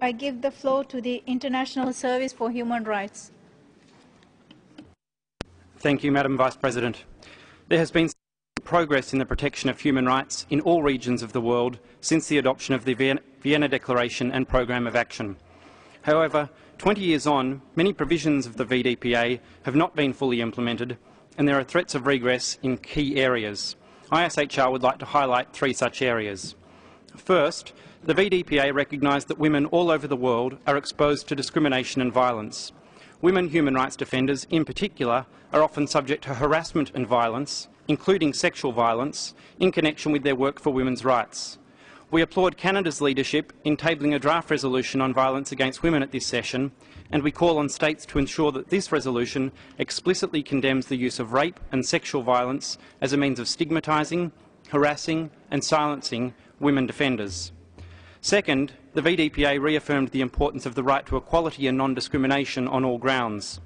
I give the floor to the International Service for Human Rights. Thank you, Madam Vice President. There has been progress in the protection of human rights in all regions of the world since the adoption of the Vienna Declaration and Programme of Action. However, 20 years on, many provisions of the VDPA have not been fully implemented, and there are threats of regress in key areas. ISHR would like to highlight 3 such areas. First, the VDPA recognised that women all over the world are exposed to discrimination and violence. Women human rights defenders, in particular, are often subject to harassment and violence, including sexual violence, in connection with their work for women's rights. We applaud Canada's leadership in tabling a draft resolution on violence against women at this session, and we call on states to ensure that this resolution explicitly condemns the use of rape and sexual violence as a means of stigmatising, harassing and silencing women defenders. Second, the VDPA reaffirmed the importance of the right to equality and non-discrimination on all grounds.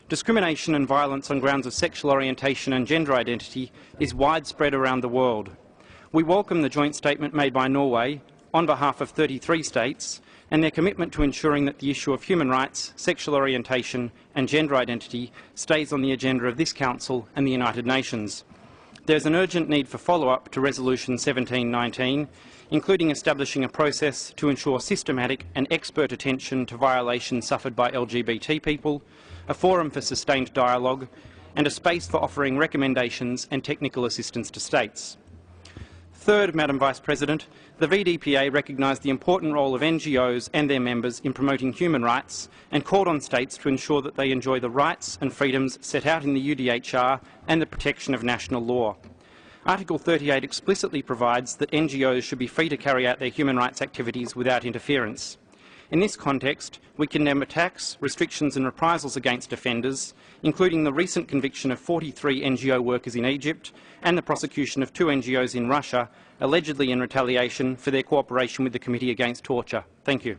Discrimination and violence on grounds of sexual orientation and gender identity is widespread around the world. We welcome the joint statement made by Norway on behalf of 33 states and their commitment to ensuring that the issue of human rights, sexual orientation and gender identity stays on the agenda of this Council and the United Nations. There is an urgent need for follow-up to Resolution 1719, including establishing a process to ensure systematic and expert attention to violations suffered by LGBT people, a forum for sustained dialogue, and a space for offering recommendations and technical assistance to states. Third, Madam Vice President, the VDPA recognised the important role of NGOs and their members in promoting human rights and called on states to ensure that they enjoy the rights and freedoms set out in the UDHR and the protection of national law. Article 38 explicitly provides that NGOs should be free to carry out their human rights activities without interference. In this context, we condemn attacks, restrictions and reprisals against offenders, including the recent conviction of 43 NGO workers in Egypt and the prosecution of 2 NGOs in Russia, allegedly in retaliation for their cooperation with the Committee Against Torture. Thank you.